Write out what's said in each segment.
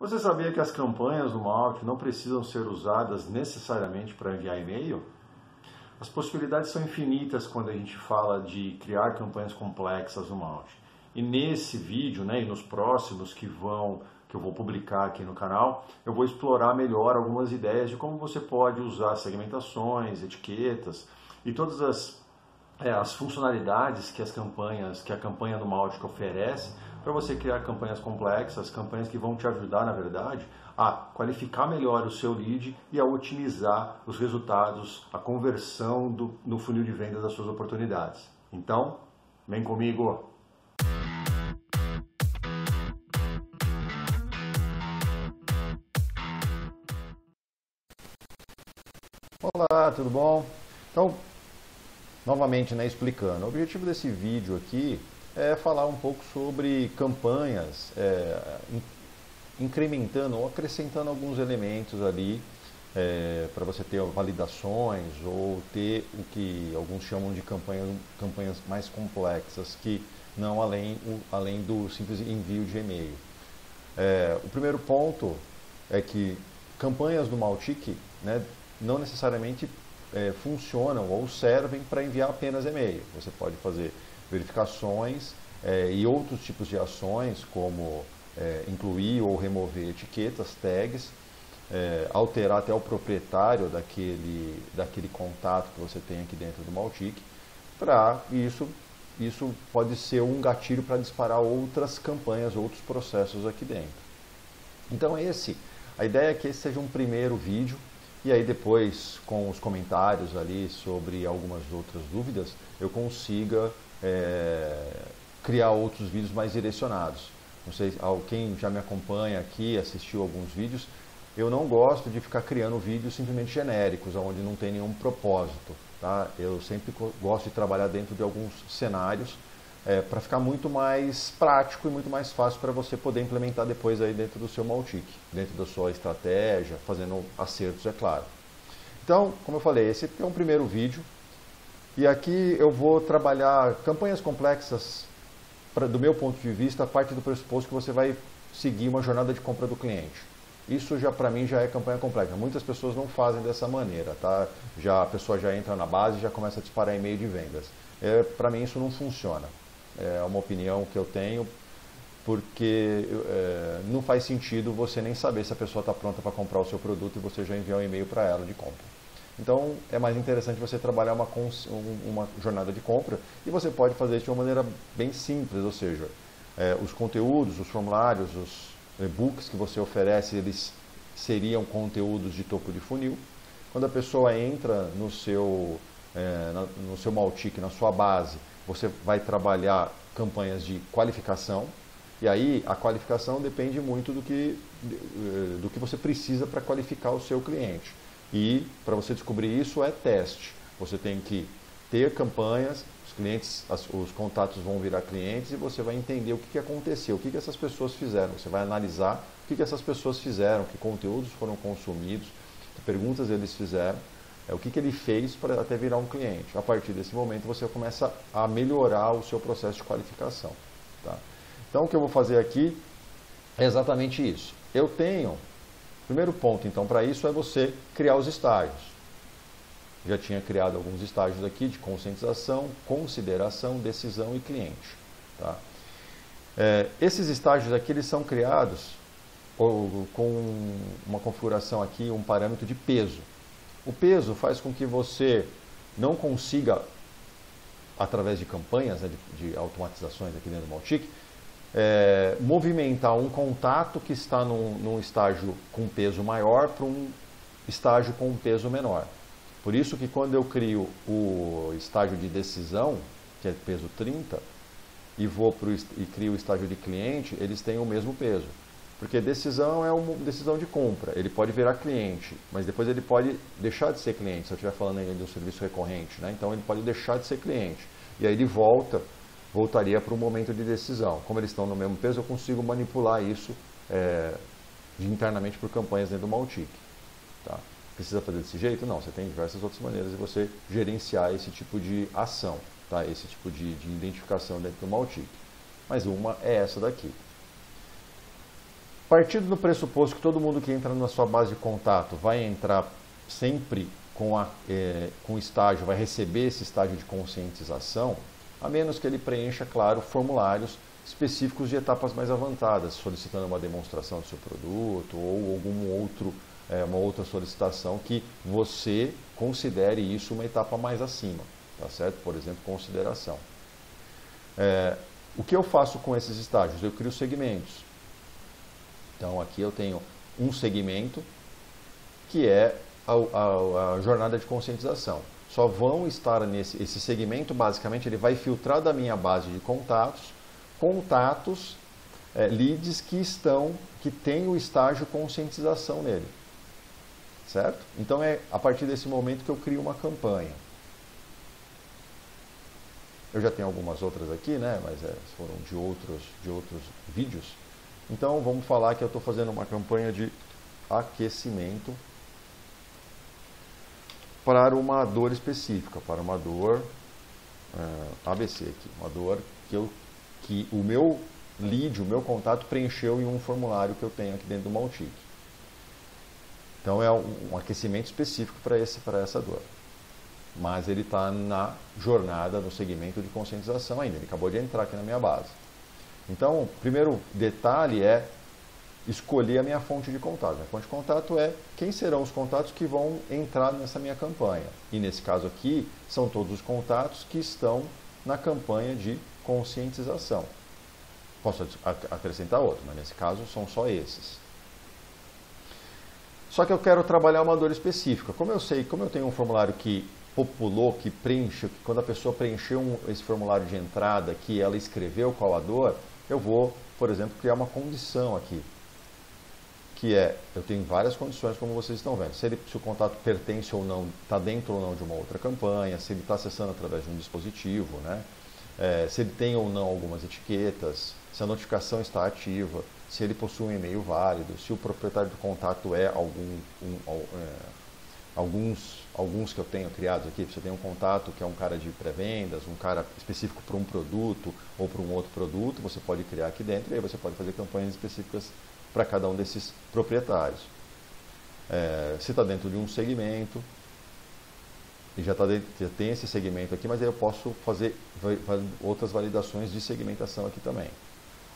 Você sabia que as campanhas do marketing não precisam ser usadas necessariamente para enviar e-mail? As possibilidades são infinitas quando a gente fala de criar campanhas complexas no marketing. E nesse vídeo, e nos próximos que eu vou publicar aqui no canal, eu vou explorar melhor algumas ideias de como você pode usar segmentações, etiquetas e todas as funcionalidades que a campanha do Mautic oferece para você criar campanhas complexas, campanhas que vão te ajudar, na verdade, a qualificar melhor o seu lead e a otimizar os resultados, a conversão no funil de vendas das suas oportunidades. Então, vem comigo! Olá, tudo bom? Então, novamente, explicando, o objetivo desse vídeo aqui é falar um pouco sobre campanhas, incrementando ou acrescentando alguns elementos ali para você ter validações ou ter o que alguns chamam de campanhas mais complexas, que não além do simples envio de e-mail. O primeiro ponto é que campanhas do Mautic, não necessariamente funcionam ou servem para enviar apenas e-mail. Você pode fazer verificações e outros tipos de ações, como incluir ou remover etiquetas, tags, alterar até o proprietário daquele contato que você tem aqui dentro do Mautic. Isso pode ser um gatilho para disparar outras campanhas, outros processos aqui dentro. Então a ideia é que esse seja um primeiro vídeo. E aí depois, com os comentários ali sobre algumas outras dúvidas, eu consiga criar outros vídeos mais direcionados. Não sei, quem já me acompanha aqui, assistiu alguns vídeos, eu não gosto de ficar criando vídeos simplesmente genéricos, onde não tem nenhum propósito. Tá? Eu sempre gosto de trabalhar dentro de alguns cenários para ficar muito mais prático e muito mais fácil para você poder implementar depois aí dentro do seu Mautic, dentro da sua estratégia, fazendo acertos, é claro. Então, como eu falei, esse é um primeiro vídeo e aqui eu vou trabalhar campanhas complexas, do meu ponto de vista, a partir do pressuposto que você vai seguir uma jornada de compra do cliente. Isso para mim já é campanha complexa. Muitas pessoas não fazem dessa maneira, tá? A pessoa já entra na base e já começa a disparar e-mail de vendas. Para mim isso não funciona. É uma opinião que eu tenho, porque não faz sentido você nem saber se a pessoa está pronta para comprar o seu produto e você já enviar um e-mail para ela de compra. Então é mais interessante você trabalhar uma jornada de compra e você pode fazer isso de uma maneira bem simples, ou seja, os conteúdos, os formulários, os e-books que você oferece, eles seriam conteúdos de topo de funil. Quando a pessoa entra no seu Mautic, na sua base, você vai trabalhar campanhas de qualificação, e aí a qualificação depende muito do que você precisa para qualificar o seu cliente. E para você descobrir isso é teste. Você tem que ter campanhas, os contatos vão virar clientes e você vai entender o que aconteceu, o que essas pessoas fizeram. Você vai analisar o que essas pessoas fizeram, que conteúdos foram consumidos, que perguntas eles fizeram, o que ele fez para até virar um cliente. A partir desse momento você começa a melhorar o seu processo de qualificação. Tá? Então o que eu vou fazer aqui é exatamente isso. O primeiro ponto então para isso é você criar os estágios. Já tinha criado alguns estágios aqui de conscientização, consideração, decisão e cliente. Tá? Esses estágios aqui eles são criados com uma configuração aqui, um parâmetro de peso. O peso faz com que você não consiga, através de campanhas, de automatizações aqui dentro do Mautic, movimentar um contato que está num estágio com peso maior para um estágio com um peso menor. Por isso que quando eu crio o estágio de decisão, que é peso 30, e crio o estágio de cliente, eles têm o mesmo peso. Porque decisão é uma decisão de compra. Ele pode virar cliente, mas depois ele pode deixar de ser cliente, se eu estiver falando ainda de um serviço recorrente. Então ele pode deixar de ser cliente. E aí ele voltaria para o momento de decisão. Como eles estão no mesmo peso, eu consigo manipular isso internamente por campanhas dentro do Mautic. Tá? Precisa fazer desse jeito? Não, você tem diversas outras maneiras de você gerenciar esse tipo de ação, tá? Esse tipo de identificação dentro do Mautic. Mas uma é essa daqui. Partindo do pressuposto que todo mundo que entra na sua base de contato vai entrar sempre com o estágio, vai receber esse estágio de conscientização, a menos que ele preencha, claro, formulários específicos de etapas mais avançadas, solicitando uma demonstração do seu produto ou uma outra solicitação que você considere isso uma etapa mais acima, tá certo? Por exemplo, consideração. O que eu faço com esses estágios? Eu crio segmentos. Então aqui eu tenho um segmento que é a jornada de conscientização. Só vão estar esse segmento, basicamente, ele vai filtrar da minha base de contatos, leads que têm o estágio conscientização nele. Certo? Então é a partir desse momento que eu crio uma campanha. Eu já tenho algumas outras aqui, né? Mas foram de outros vídeos. Então vamos falar que eu estou fazendo uma campanha de aquecimento para uma dor específica, para uma dor ABC aqui, uma dor que o meu lead, o meu contato preencheu em um formulário que eu tenho aqui dentro do Maltic. Então é um aquecimento específico para essa dor. Mas ele está na jornada, no segmento de conscientização ainda, ele acabou de entrar aqui na minha base. Então, o primeiro detalhe é escolher a minha fonte de contato. Minha fonte de contato é quem serão os contatos que vão entrar nessa minha campanha. E nesse caso aqui, são todos os contatos que estão na campanha de conscientização. Posso acrescentar outro, mas nesse caso são só esses. Só que eu quero trabalhar uma dor específica. Como eu tenho um formulário que populou, que preenche, que quando a pessoa preencheu esse formulário de entrada, que ela escreveu qual a dor, eu vou, por exemplo, criar uma condição aqui. Eu tenho várias condições, como vocês estão vendo. Se o contato pertence ou não, está dentro ou não de uma outra campanha, se ele está acessando através de um dispositivo, né? Se ele tem ou não algumas etiquetas, se a notificação está ativa, se ele possui um e-mail válido, se o proprietário do contato é alguns que eu tenho criados aqui. Você tem um contato que é um cara de pré-vendas, um cara específico para um produto ou para um outro produto, você pode criar aqui dentro e aí você pode fazer campanhas específicas para cada um desses proprietários. Se está dentro de um segmento, e já tem esse segmento aqui, mas aí eu posso fazer outras validações de segmentação aqui também.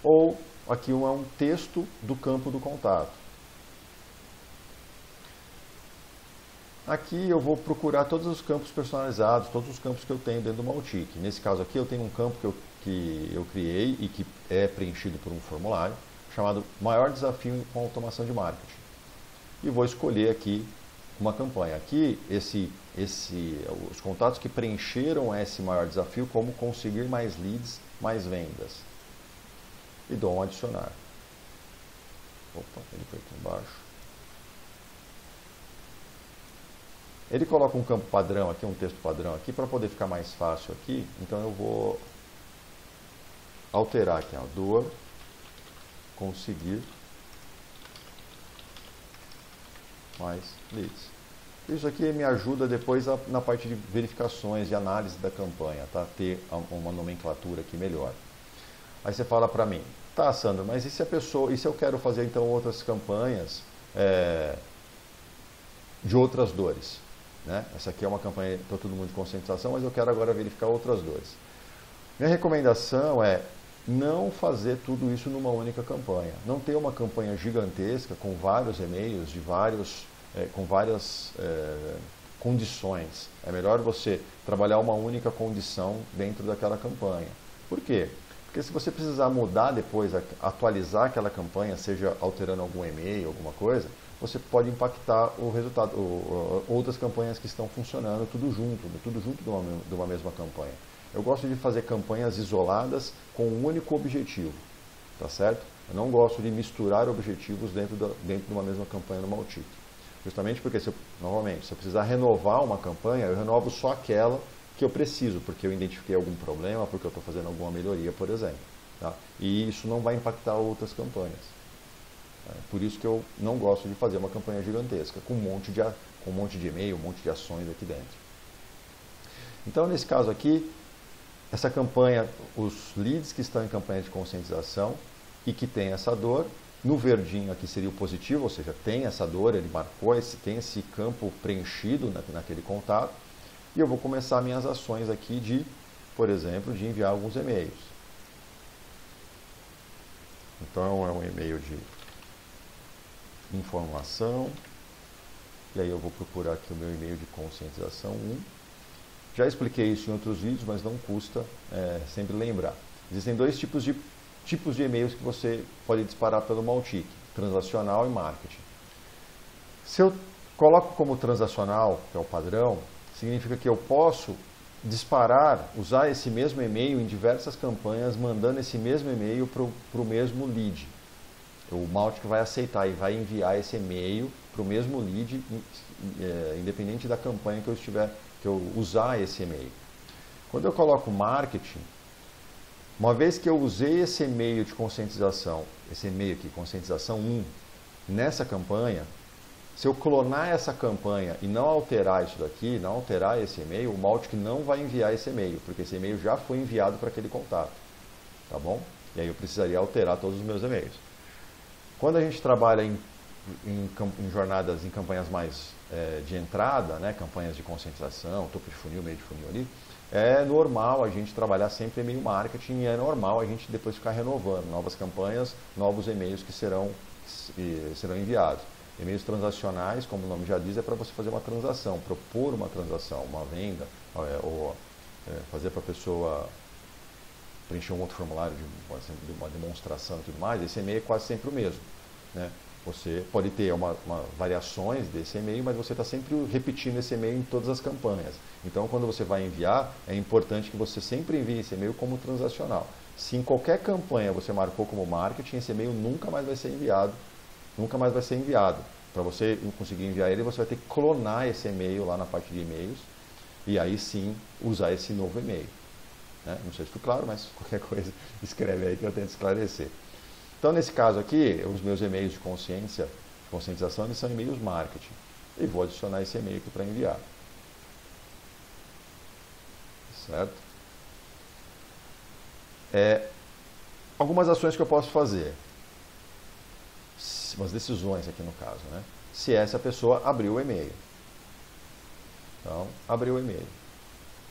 Ou aqui é um texto do campo do contato. Aqui eu vou procurar todos os campos personalizados, todos os campos que eu tenho dentro do Maltic. Nesse caso aqui eu tenho um campo que eu criei e que é preenchido por um formulário, chamado Maior Desafio com Automação de Marketing. E vou escolher aqui uma campanha. Aqui, os contatos que preencheram esse maior desafio, como conseguir mais leads, mais vendas. E dou um adicionar. Opa, ele foi aqui embaixo. Ele coloca um campo padrão aqui, um texto padrão aqui, para poder ficar mais fácil aqui. Então eu vou alterar aqui, dor, conseguir mais leads. Isso aqui me ajuda depois na parte de verificações e análise da campanha, tá? Ter uma nomenclatura aqui melhor. Aí você fala para mim, tá, Sandro, mas e se eu quero fazer então outras campanhas de outras dores? Né? Essa aqui é uma campanha para todo mundo de conscientização, mas eu quero agora verificar outras dores. Minha recomendação é não fazer tudo isso numa única campanha. Não ter uma campanha gigantesca com vários e-mails, com várias condições. É melhor você trabalhar uma única condição dentro daquela campanha. Por quê? Porque se você precisar mudar depois, atualizar aquela campanha, seja alterando algum e-mail, alguma coisa, você pode impactar o resultado, outras campanhas que estão funcionando tudo junto de uma mesma campanha. Eu gosto de fazer campanhas isoladas com um único objetivo, tá certo? Eu não gosto de misturar objetivos dentro de uma mesma campanha no Maltic. Justamente porque, novamente, se eu precisar renovar uma campanha, eu renovo só aquela que eu preciso, porque eu identifiquei algum problema, porque eu estou fazendo alguma melhoria, por exemplo. Tá? E isso não vai impactar outras campanhas. Por isso que eu não gosto de fazer uma campanha gigantesca, com um monte de e-mail, um monte de ações aqui dentro. Então, nesse caso aqui, essa campanha, os leads que estão em campanha de conscientização e que tem essa dor, No verdinho aqui seria o positivo, ou seja, tem essa dor, ele marcou, tem esse campo preenchido naquele contato. E eu vou começar minhas ações aqui de, por exemplo, de enviar alguns e-mails. Então é um e-mail de informação. E aí eu vou procurar aqui o meu e-mail de conscientização 1. Já expliquei isso em outros vídeos, mas não custa sempre lembrar. Existem dois tipos de e-mails que você pode disparar pelo Mautic, transacional e marketing. Se eu coloco como transacional, que é o padrão, significa que eu posso disparar, usar esse mesmo e-mail em diversas campanhas, mandando esse mesmo e-mail para o mesmo lead. O Mautic vai aceitar e vai enviar esse e-mail para o mesmo lead, independente da campanha que eu usar esse e-mail. Quando eu coloco marketing, uma vez que eu usei esse e-mail de conscientização, esse e-mail aqui, conscientização 1, nessa campanha, se eu clonar essa campanha e não alterar isso daqui, não alterar esse e-mail, o Mautic não vai enviar esse e-mail, porque esse e-mail já foi enviado para aquele contato. Tá bom? E aí eu precisaria alterar todos os meus e-mails. Quando a gente trabalha em jornadas, em campanhas mais de entrada, né, campanhas de conscientização, topo de funil, meio de funil ali, é normal a gente trabalhar sempre e-mail marketing e é normal a gente depois ficar renovando novas campanhas, novos e-mails que serão enviados. E-mails transacionais, como o nome já diz, é para você fazer uma transação, propor uma transação, uma venda, ou fazer para a pessoa preencher um outro formulário de uma demonstração e tudo mais. Esse e-mail é quase sempre o mesmo, né? Você pode ter variações desse e-mail, mas você está sempre repetindo esse e-mail em todas as campanhas. Então, quando você vai enviar, é importante que você sempre envie esse e-mail como transacional. Se em qualquer campanha você marcou como marketing, esse e-mail nunca mais vai ser enviado. Nunca mais vai ser enviado. Para você conseguir enviar ele, você vai ter que clonar esse e-mail lá na parte de e-mails e aí sim usar esse novo e-mail. Né? Não sei se ficou claro, mas qualquer coisa escreve aí que eu tento esclarecer. Então, nesse caso aqui, os meus e-mails de conscientização, eles são e-mails marketing. E vou adicionar esse e-mail aqui para enviar. Certo? Algumas ações que eu posso fazer. Umas decisões aqui no caso, né? Se essa pessoa abriu o e-mail. Então, abriu o e-mail.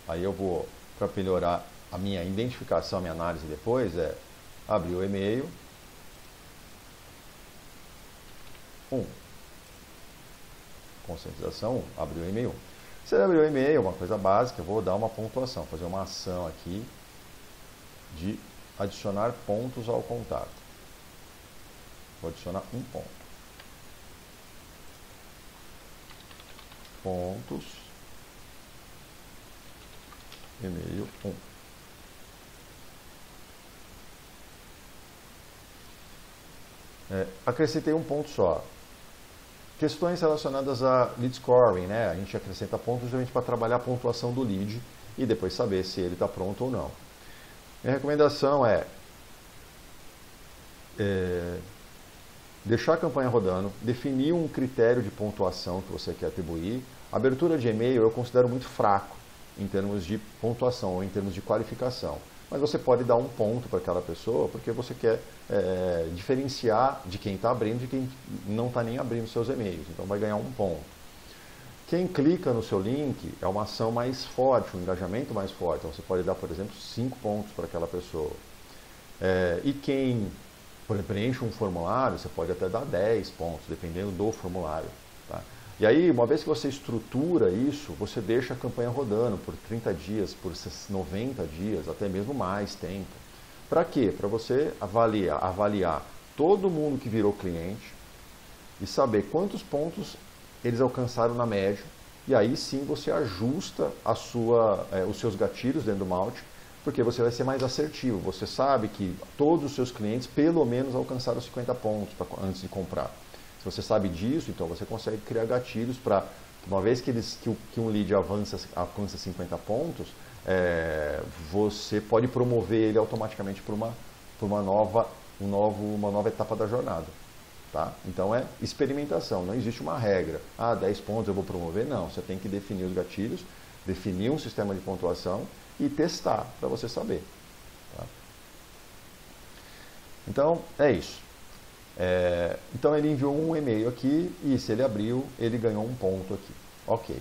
Aí eu vou, para melhorar a minha identificação, a minha análise depois, abrir o e-mail. 1. Conscientização 1. Abriu o e-mail 1. Se ele abriu o e-mail, uma coisa básica, eu vou dar uma pontuação, fazer uma ação aqui de adicionar pontos ao contato. Vou adicionar um ponto. Pontos. E-mail 1. Acrescentei um ponto só. Questões relacionadas a lead scoring, né? A gente acrescenta pontos justamente para trabalhar a pontuação do lead e depois saber se ele está pronto ou não. Minha recomendação deixar a campanha rodando, definir um critério de pontuação que você quer atribuir. A abertura de e-mail eu considero muito fraco em termos de pontuação ou em termos de qualificação. Mas você pode dar um ponto para aquela pessoa porque você quer diferenciar de quem está abrindo de quem não está nem abrindo seus e-mails. Então vai ganhar um ponto. Quem clica no seu link é uma ação mais forte, um engajamento mais forte. Então você pode dar, por exemplo, 5 pontos para aquela pessoa. E quem preenche um formulário, você pode até dar 10 pontos, dependendo do formulário. Tá? E aí, uma vez que você estrutura isso, você deixa a campanha rodando por 30 dias, por 90 dias, até mesmo mais tempo. Para quê? Para você avaliar todo mundo que virou cliente e saber quantos pontos eles alcançaram na média. E aí sim você ajusta os seus gatilhos dentro do Mautic, porque você vai ser mais assertivo. Você sabe que todos os seus clientes pelo menos alcançaram 50 pontos antes de comprar. Se você sabe disso, então você consegue criar gatilhos para, uma vez que um lead alcança 50 pontos, você pode promover ele automaticamente para uma nova etapa da jornada. Tá? Então é experimentação, não existe uma regra. 10 pontos eu vou promover, não. Você tem que definir os gatilhos, definir um sistema de pontuação e testar para você saber. Tá? Então é isso. Então ele enviou um e-mail aqui e se ele abriu, ele ganhou um ponto aqui. Ok.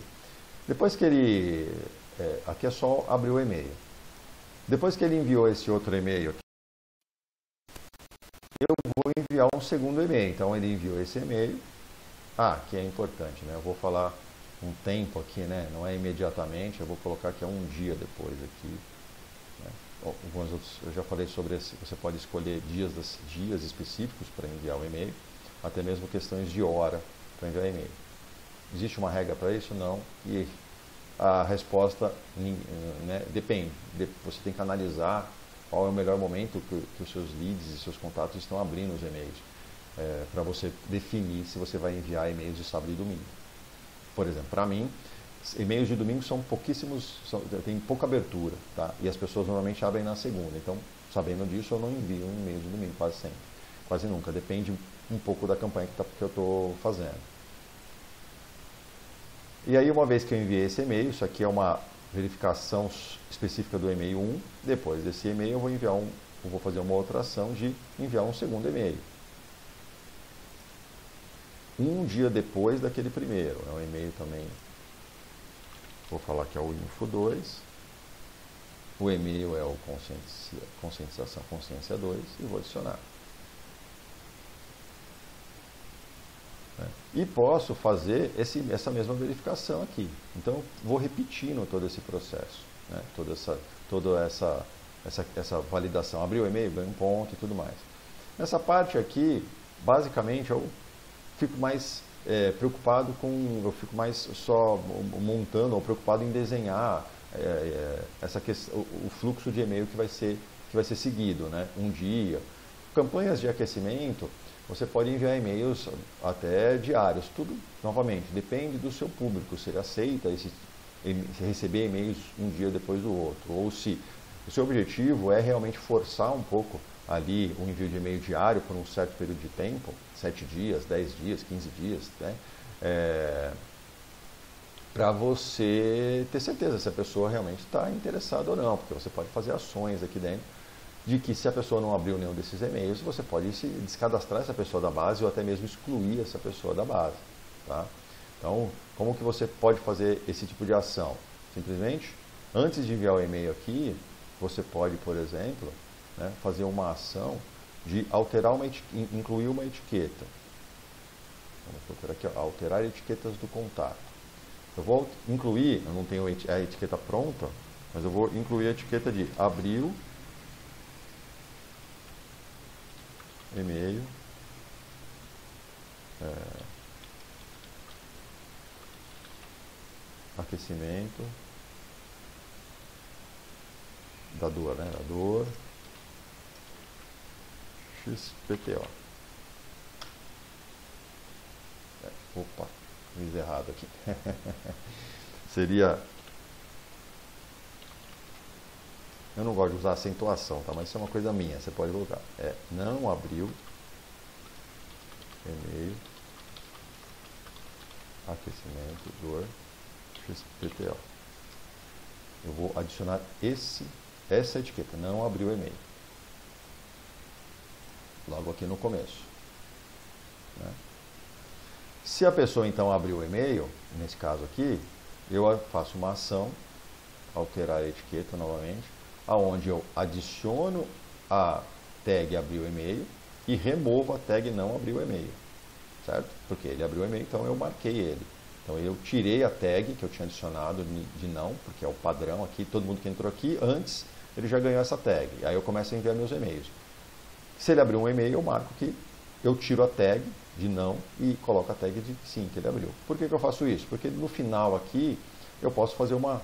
Depois que ele... aqui é só abrir o e-mail. Depois que ele enviou esse outro e-mail aqui, eu vou enviar um segundo e-mail. Então ele enviou esse e-mail. Que é importante, né? Eu vou falar um tempo aqui, né? Não é imediatamente, eu vou colocar que é um dia depois aqui. Né? Alguns outros, eu já falei sobre esse, você pode escolher dias específicos para enviar o e-mail, até mesmo questões de hora para enviar e-mail. Existe uma regra para isso? Não. E a resposta, né, depende. Você tem que analisar qual é o melhor momento que os seus leads e seus contatos estão abrindo os e-mails, para você definir se você vai enviar e-mails de sábado e domingo. Por exemplo, para mim, e-mails de domingo são pouquíssimos, tem pouca abertura, tá? E as pessoas normalmente abrem na segunda. Então, sabendo disso, eu não envio um e-mail de domingo quase sempre. Quase nunca. Depende um pouco da campanha que eu estou fazendo. E aí, uma vez que eu enviei esse e-mail, isso aqui é uma verificação específica do e-mail 1. Depois desse e-mail, eu vou fazer uma outra ação de enviar um segundo e-mail. Um dia depois daquele primeiro. É um e-mail também. Vou falar que é o Info 2. O e-mail é o Conscientização Consciência 2 e vou adicionar. E posso fazer essa mesma verificação aqui. Então, vou repetindo todo esse processo, né? Toda essa validação. Abriu o e-mail, ganha um ponto e tudo mais. Nessa parte aqui, basicamente, eu fico mais preocupado eu fico mais só montando ou preocupado em desenhar o fluxo de e-mail que vai ser seguido, né? Um dia. Campanhas de aquecimento, você pode enviar e-mails até diários. Tudo, novamente, depende do seu público, se ele aceita receber e-mails um dia depois do outro, ou se o seu objetivo é realmente forçar um pouco ali o envio de e-mail diário por um certo período de tempo, 7 dias, 10 dias, 15 dias, né? Para você ter certeza se a pessoa realmente está interessada ou não, porque você pode fazer ações aqui dentro de que se a pessoa não abriu nenhum desses e-mails, você pode descadastrar essa pessoa da base ou até mesmo excluir essa pessoa da base. Tá? Então, como que você pode fazer esse tipo de ação? Simplesmente, antes de enviar o e-mail aqui, você pode, por exemplo, né, fazer uma ação de incluir uma etiqueta. Vamos procurar aqui, ó, alterar etiquetas do contato. Eu vou incluir, eu não tenho a etiqueta pronta, mas eu vou incluir a etiqueta de abril, e-mail, aquecimento, da dor, né? Da dor, XPTO. Opa, fiz errado aqui. Seria... Eu não gosto de usar acentuação, tá? Mas isso é uma coisa minha, você pode colocar. Não abriu e-mail, aquecimento, dor, XPTO. Eu vou adicionar essa etiqueta, não abriu e-mail. Logo aqui no começo. Né? Se a pessoa então abriu o e-mail, nesse caso aqui, eu faço uma ação, alterar a etiqueta novamente, aonde eu adiciono a tag abriu o e-mail e removo a tag não abriu o e-mail, certo? Porque ele abriu o e-mail, então eu marquei ele. Então eu tirei a tag que eu tinha adicionado de não, porque é o padrão aqui, todo mundo que entrou aqui, antes ele já ganhou essa tag. Aí eu começo a enviar meus e-mails. Se ele abriu um e-mail, eu marco que eu tiro a tag de não e coloco a tag de sim, que ele abriu. Por que eu faço isso? Porque no final aqui eu posso fazer uma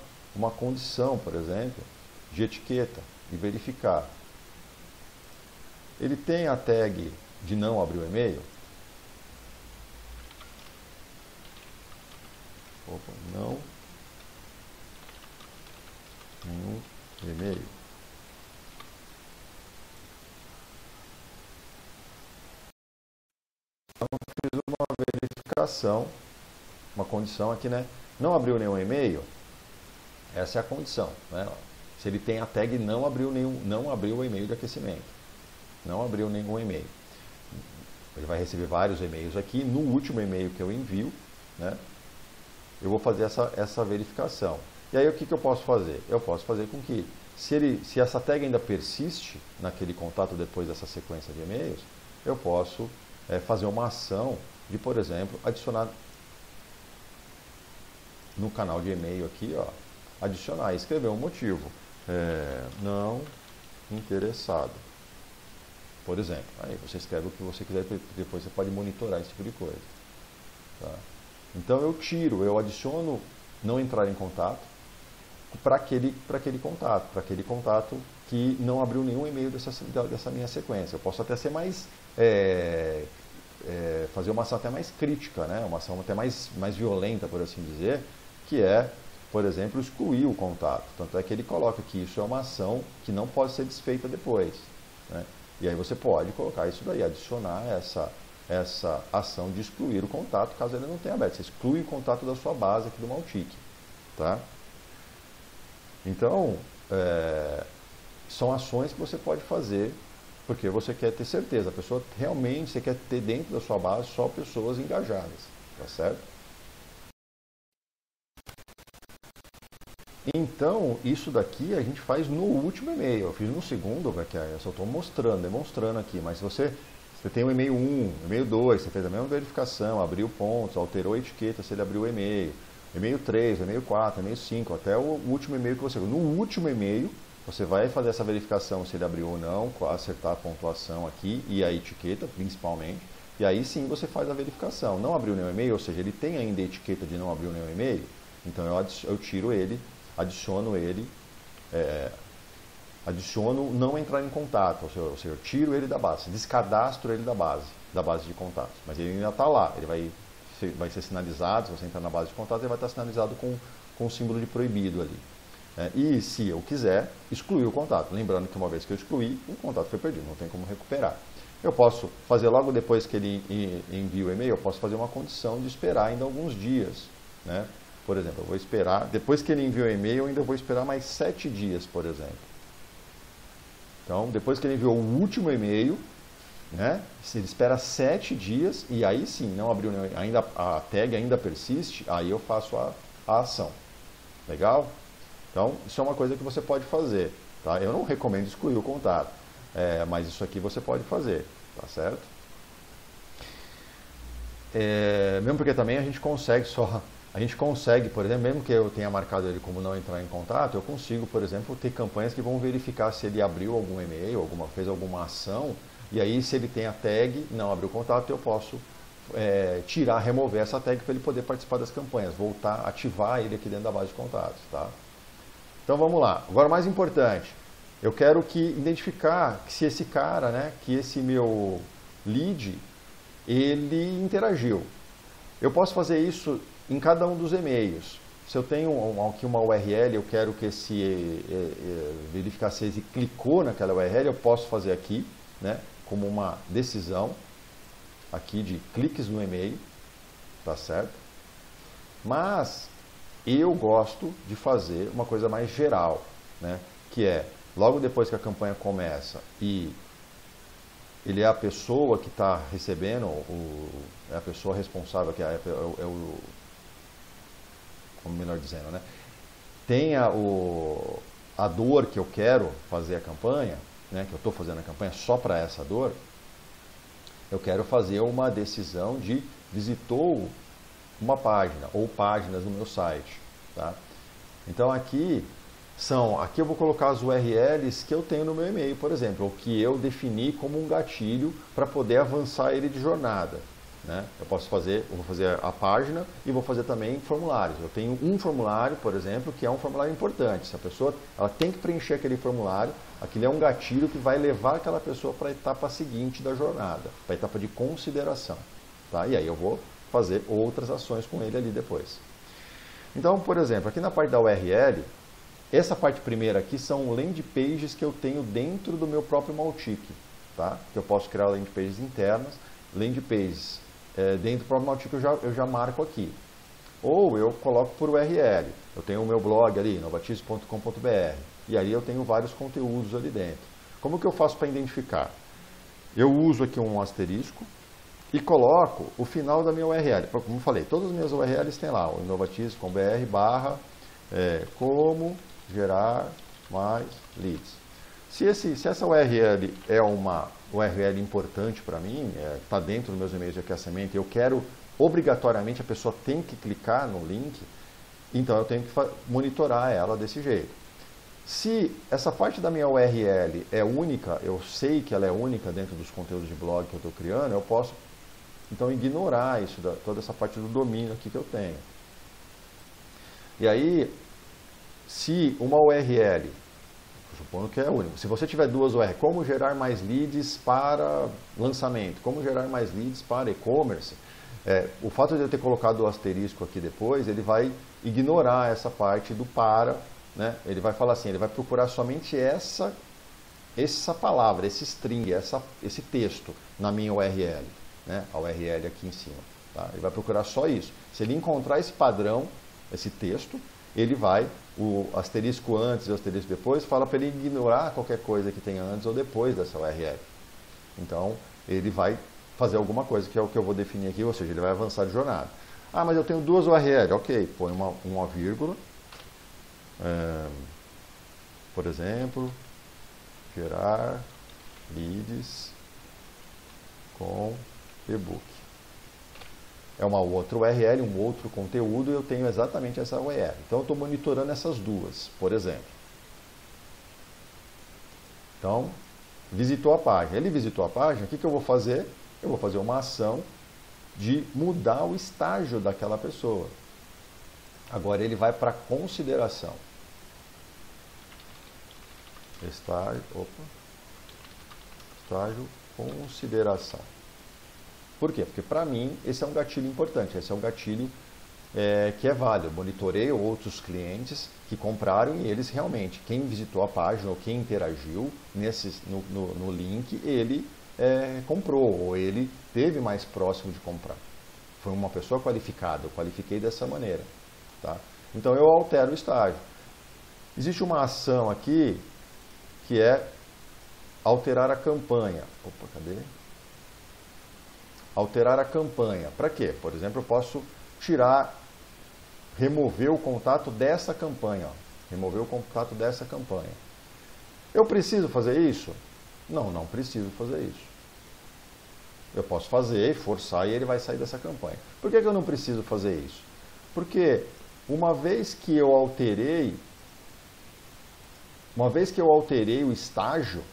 condição, por exemplo, de etiqueta e verificar. Ele tem a tag de não abrir o e-mail? Opa, não nenhum e-mail. Então, fiz uma verificação, uma condição aqui, né? Não abriu nenhum e-mail? Essa é a condição, né? Se ele tem a tag não abriu o e-mail de aquecimento. Não abriu nenhum e-mail. Ele vai receber vários e-mails aqui. No último e-mail que eu envio, né, eu vou fazer essa verificação. E aí o que eu posso fazer? Eu posso fazer com que, se essa tag ainda persiste naquele contato depois dessa sequência de e-mails, eu posso fazer uma ação de, por exemplo, adicionar no canal de e-mail aqui, ó, adicionar, escrever um motivo. Não interessado. Por exemplo, aí você escreve o que você quiser, depois você pode monitorar esse tipo de coisa. Tá? Então eu adiciono não entrar em contato para aquele contato que não abriu nenhum e-mail dessa minha sequência. Eu posso até ser mais, fazer uma ação até mais crítica, né? Uma ação até mais violenta, por assim dizer, que é, por exemplo, excluir o contato. Tanto é que ele coloca que isso é uma ação que não pode ser desfeita depois, né? E aí você pode colocar isso daí, adicionar essa ação de excluir o contato, caso ele não tenha aberto. Você exclui o contato da sua base aqui do Mautic, tá? Então, são ações que você pode fazer porque você quer ter certeza. A pessoa realmente, você quer ter dentro da sua base só pessoas engajadas, tá certo? Então, isso daqui a gente faz no último e-mail. Eu fiz no segundo, que eu só estou demonstrando aqui. Mas se você tem o e-mail 1, e-mail 2, você fez a mesma verificação, abriu pontos, alterou a etiqueta se ele abriu o e-mail 3, e-mail 4, e-mail 5, até o último e-mail que você... No último e-mail, você vai fazer essa verificação se ele abriu ou não, acertar a pontuação aqui e a etiqueta, principalmente. E aí sim você faz a verificação. Não abriu nenhum e-mail, ou seja, ele tem ainda a etiqueta de não abriu nenhum e-mail, então eu tiro ele, adiciono não entrar em contato, ou seja, eu tiro ele da base, descadastro ele da base de contatos, mas ele ainda está lá, ele vai ser sinalizado, se você entrar na base de contatos, ele vai estar sinalizado com o símbolo de proibido ali. E se eu quiser, excluir o contato, lembrando que uma vez que eu excluí, o contato foi perdido, não tem como recuperar. Eu posso fazer logo depois que ele envia o e-mail, eu posso fazer uma condição de esperar ainda alguns dias, né? Por exemplo, eu vou esperar, depois que ele enviou o e-mail, eu ainda vou esperar mais 7 dias, por exemplo. Então, depois que ele enviou o último e-mail, né, ele espera 7 dias e aí sim, não abriu, ainda, a tag ainda persiste, aí eu faço a ação. Legal? Então, isso é uma coisa que você pode fazer. Tá? Eu não recomendo excluir o contato, mas isso aqui você pode fazer, tá certo? Mesmo porque também a gente consegue, por exemplo, mesmo que eu tenha marcado ele como não entrar em contato, eu consigo, por exemplo, ter campanhas que vão verificar se ele abriu algum e-mail, fez alguma ação, e aí se ele tem a tag, não abriu o contato, eu posso remover essa tag para ele poder participar das campanhas, voltar, ativar ele aqui dentro da base de contatos, tá? Então vamos lá. Agora, o mais importante, eu quero identificar se esse cara, né, que esse meu lead, ele interagiu. Eu posso fazer isso em cada um dos e-mails. Se eu tenho aqui uma URL, eu quero que verificar se ele clicou naquela URL, eu posso fazer aqui, né, como uma decisão aqui de cliques no e-mail, tá certo? Mas eu gosto de fazer uma coisa mais geral, né, que é, logo depois que a campanha começa e ele é a pessoa que está recebendo, é a pessoa responsável, que como melhor dizendo, né? Tem a dor que eu quero fazer a campanha, né? Que eu estou fazendo a campanha só para essa dor, eu quero fazer uma decisão de visitou uma página ou páginas no meu site, tá? Então aqui eu vou colocar as URLs que eu tenho no meu e-mail, por exemplo, ou que eu defini como um gatilho para poder avançar ele de jornada, né? Eu vou fazer a página e vou fazer também formulários. Eu tenho um formulário, por exemplo, que é um formulário importante. Se a pessoa ela tem que preencher aquele formulário, aquele é um gatilho que vai levar aquela pessoa para a etapa seguinte da jornada, para a etapa de consideração, tá? E aí eu vou fazer outras ações com ele ali depois. Então, por exemplo, aqui na parte da URL, essa parte primeira aqui são landing pages que eu tenho dentro do meu próprio Mautic, tá? Que eu posso criar landing pages internas, landing pages dentro do próprio Mautic eu já marco aqui. Ou eu coloco por URL. Eu tenho o meu blog ali, novatice.com.br, e ali eu tenho vários conteúdos ali dentro. Como que eu faço para identificar? Eu uso aqui um asterisco, e coloco o final da minha URL. Como eu falei, todas as minhas URLs tem lá, o inovatis.com.br barra como gerar mais leads. Se essa URL é uma URL importante para mim, está dentro dos meus e-mails de aquecimento, eu quero obrigatoriamente, a pessoa tem que clicar no link, então eu tenho que monitorar ela desse jeito. Se essa parte da minha URL é única, eu sei que ela é única dentro dos conteúdos de blog que eu estou criando, eu posso então ignorar isso, toda essa parte do domínio aqui que eu tenho. E aí, se uma URL, supondo que é única, se você tiver duas URLs, como gerar mais leads para lançamento, como gerar mais leads para e-commerce, o fato de eu ter colocado o asterisco aqui depois, ele vai ignorar essa parte do para, né? Ele vai falar assim, ele vai procurar somente essa palavra, esse string, esse texto na minha URL, né? A URL aqui em cima. Tá? Ele vai procurar só isso. Se ele encontrar esse padrão, esse texto, ele vai, o asterisco antes e o asterisco depois, fala para ele ignorar qualquer coisa que tenha antes ou depois dessa URL. Então, ele vai fazer alguma coisa, que é o que eu vou definir aqui, ou seja, ele vai avançar de jornada. Ah, mas eu tenho duas URL, ok, põe uma vírgula, por exemplo, gerar leads com e-book. É uma outra URL, um outro conteúdo, e eu tenho exatamente essa URL. Então, eu estou monitorando essas duas, por exemplo. Então, visitou a página. Ele visitou a página, o que eu vou fazer? Eu vou fazer uma ação de mudar o estágio daquela pessoa. Agora, ele vai para consideração. Estágio consideração. Por quê? Porque para mim esse é um gatilho importante, esse é um gatilho que é válido. Eu monitorei outros clientes que compraram e eles realmente, quem visitou a página ou quem interagiu no link, ele comprou ou ele esteve mais próximo de comprar. Foi uma pessoa qualificada, eu qualifiquei dessa maneira. Tá? Então eu altero o estágio. Existe uma ação aqui que é alterar a campanha. Opa, cadê? Alterar a campanha. Para quê? Por exemplo, eu posso remover o contato dessa campanha. Ó. Remover o contato dessa campanha. Eu preciso fazer isso? Não, não preciso fazer isso. Eu posso fazer, forçar e ele vai sair dessa campanha. Por que eu não preciso fazer isso? Porque uma vez que eu alterei o estágio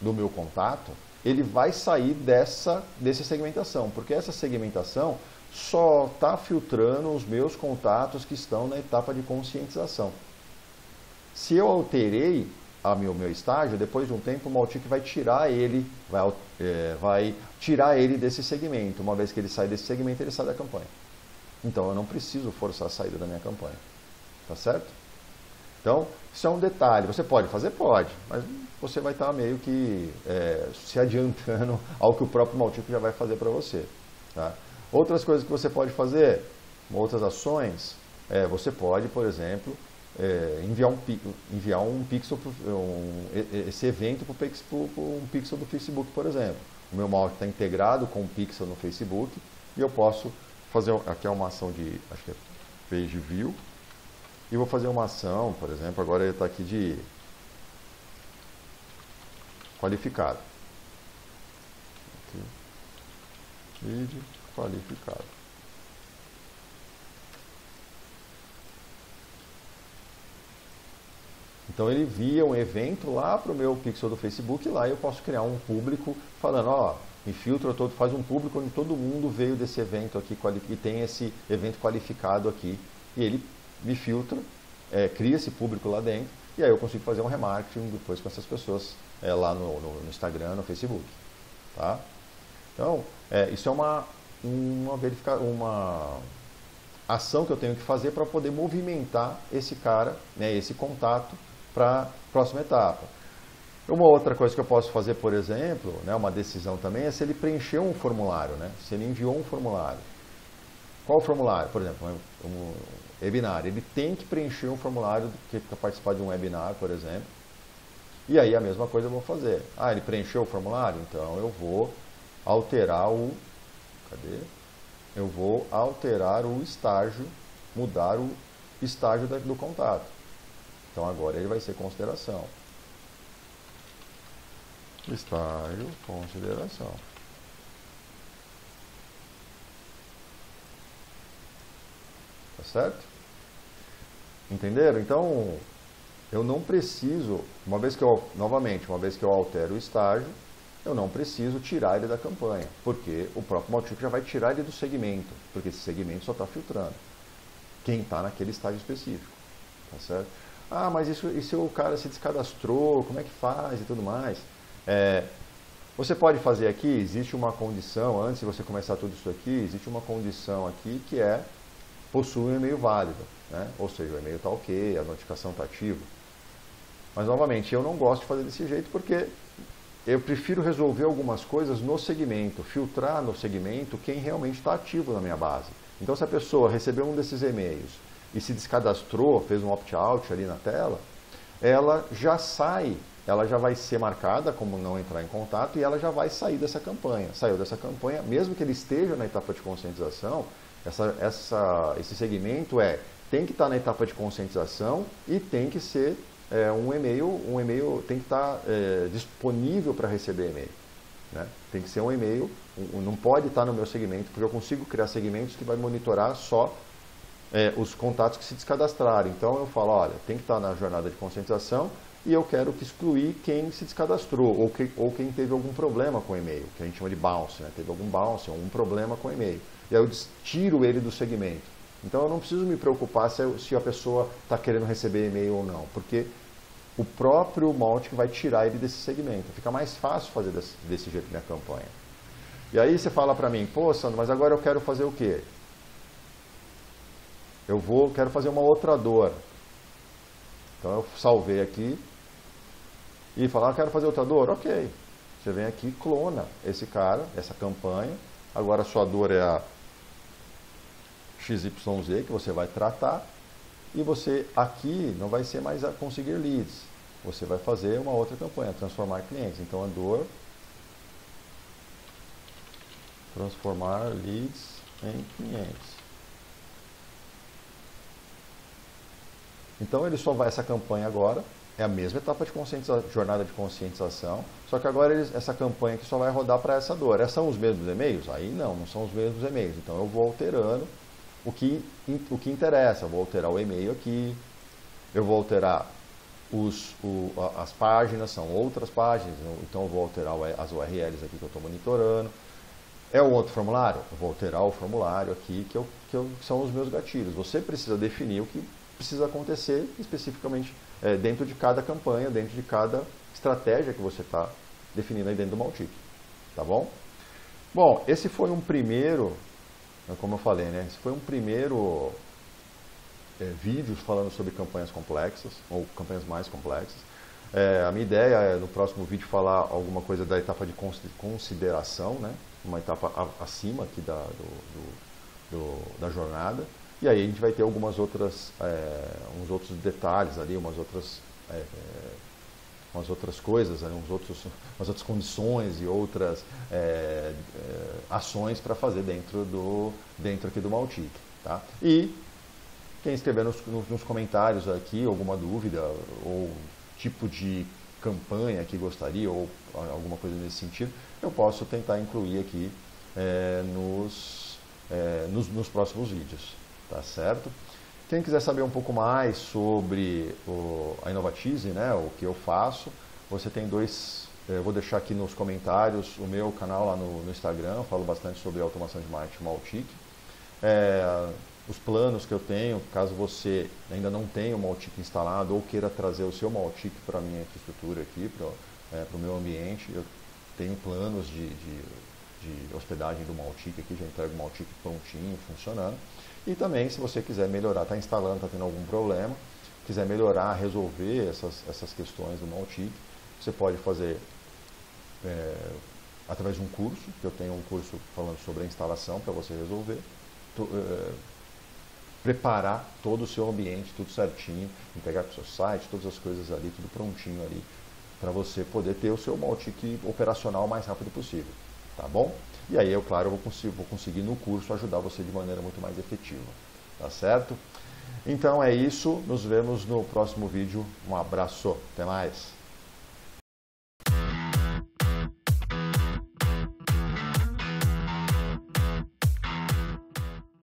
do meu contato, ele vai sair dessa segmentação, porque essa segmentação só está filtrando os meus contatos que estão na etapa de conscientização. Se eu alterei meu estágio, depois de um tempo o Mautic vai tirar ele, vai tirar ele desse segmento. Uma vez que ele sai desse segmento, ele sai da campanha. Então eu não preciso forçar a saída da minha campanha. Tá certo? Então, isso é um detalhe. Você pode fazer? Pode, mas você vai estar meio que se adiantando ao que o próprio Mautic já vai fazer para você. Tá? Outras coisas que você pode fazer, outras ações, você pode, por exemplo, enviar um pixel, esse evento para um pixel do Facebook, por exemplo. O meu Mautic está integrado com um pixel no Facebook e eu posso fazer, aqui é uma ação de, acho que é page view, e vou fazer uma ação, por exemplo, agora ele está aqui de qualificado. Aqui. Lead qualificado. Então ele envia um evento lá para o meu pixel do Facebook, e lá eu posso criar um público falando, ó, me filtra todo, faz um público onde todo mundo veio desse evento aqui e tem esse evento qualificado aqui. E ele me filtra, cria esse público lá dentro, e aí eu consigo fazer um remarketing depois com essas pessoas lá no Instagram, no Facebook. Tá? Então, isso é uma ação que eu tenho que fazer para poder movimentar esse cara, né, esse contato, para a próxima etapa. Uma outra coisa que eu posso fazer, por exemplo, né, uma decisão também, é se ele preencheu um formulário, né, se ele enviou um formulário. Qual o formulário? Por exemplo, um webinar. Ele tem que preencher um formulário para participar de um webinar, por exemplo. E aí a mesma coisa eu vou fazer. Ah, ele preencheu o formulário? Então eu vou alterar Cadê? Eu vou alterar o estágio, mudar o estágio do contato. Então agora ele vai ser consideração. Estágio, consideração. Tá certo? Entenderam? Então, eu não preciso, uma vez que eu altero o estágio, eu não preciso tirar ele da campanha, porque o próprio Mautic já vai tirar ele do segmento, porque esse segmento só está filtrando quem está naquele estágio específico. Tá certo? Ah, mas e se o cara se descadastrou, como é que faz e tudo mais? Você pode fazer aqui, existe uma condição, antes de você começar tudo isso aqui, existe uma condição aqui que é possui um e-mail válido, né? Ou seja, o e-mail está ok, a notificação está ativa. Mas, novamente, eu não gosto de fazer desse jeito porque eu prefiro resolver algumas coisas no segmento, filtrar no segmento quem realmente está ativo na minha base. Então, se a pessoa recebeu um desses e-mails e se descadastrou, fez um opt-out ali na tela, ela já sai, ela já vai ser marcada como não entrar em contato e ela já vai sair dessa campanha. Saiu dessa campanha, mesmo que ele esteja na etapa de conscientização, esse segmento tem que estar na etapa de conscientização e tem que ser um e-mail tem que estar disponível para receber e-mail. Né? Tem que ser um e-mail, não pode estar no meu segmento, porque eu consigo criar segmentos que vai monitorar só os contatos que se descadastraram. Então eu falo, olha, tem que estar na jornada de conscientização e eu quero excluir quem se descadastrou ou quem teve algum problema com o e-mail, que a gente chama de bounce, né? Teve algum bounce, algum problema com o e-mail. E aí eu tiro ele do segmento. Então eu não preciso me preocupar se a pessoa está querendo receber e-mail ou não, porque o próprio Mautic vai tirar ele desse segmento. Fica mais fácil fazer desse jeito minha campanha. E aí você fala para mim, pô, Sandro, mas agora eu quero fazer o quê? Quero fazer uma outra dor. Então eu salvei aqui e falar, eu quero fazer outra dor? Ok. Você vem aqui, clona esse cara, essa campanha. Agora a sua dor é a XYZ que você vai tratar. E você aqui não vai ser mais a conseguir leads. Você vai fazer uma outra campanha, transformar clientes. Então a dor, transformar leads em clientes. Então ele só vai, essa campanha agora, é a mesma etapa de jornada de conscientização, só que agora essa campanha aqui só vai rodar para essa dor. São os mesmos e-mails? Aí não são os mesmos e-mails. Então eu vou alterando o que interessa. Eu vou alterar o e-mail aqui, eu vou alterar as páginas, são outras páginas, então eu vou alterar as URLs aqui que eu estou monitorando. É um outro formulário? Eu vou alterar o formulário aqui, que são os meus gatilhos. Você precisa definir o que precisa acontecer especificamente dentro de cada campanha, dentro de cada estratégia que você está definindo aí dentro do Mautic. Tá bom? Bom, esse foi um primeiro, como eu falei, né? Esse foi um primeiro vídeo falando sobre campanhas complexas, ou campanhas mais complexas. A minha ideia é, no próximo vídeo, falar alguma coisa da etapa de consideração, né? Uma etapa acima aqui da jornada. E aí a gente vai ter uns outros detalhes ali, umas outras coisas, umas outras condições e outras ações para fazer dentro aqui do Mautic. Tá? E quem escrever nos comentários aqui alguma dúvida ou tipo de campanha que gostaria ou alguma coisa nesse sentido, eu posso tentar incluir aqui nos próximos vídeos. Tá certo? Quem quiser saber um pouco mais sobre a Inovatize, né, o que eu faço, você tem eu vou deixar aqui nos comentários o meu canal lá no Instagram, eu falo bastante sobre automação de marketing Mautic. Os planos que eu tenho, caso você ainda não tenha o Mautic instalado ou queira trazer o seu Mautic para a minha infraestrutura aqui, para o meu ambiente, eu tenho planos de hospedagem do Mautic aqui, já entrego o Mautic prontinho, funcionando. E também, se você quiser melhorar, está instalando, está tendo algum problema, quiser melhorar, resolver essas questões do Mautic, você pode fazer através de um curso, que eu tenho um curso falando sobre a instalação para você resolver, preparar todo o seu ambiente, tudo certinho, entregar para o seu site, todas as coisas ali, tudo prontinho ali, para você poder ter o seu Mautic operacional o mais rápido possível. tá bom? E aí, eu, claro, vou conseguir no curso ajudar você de maneira muito mais efetiva, tá certo? Então é isso, nos vemos no próximo vídeo. Um abraço, até mais!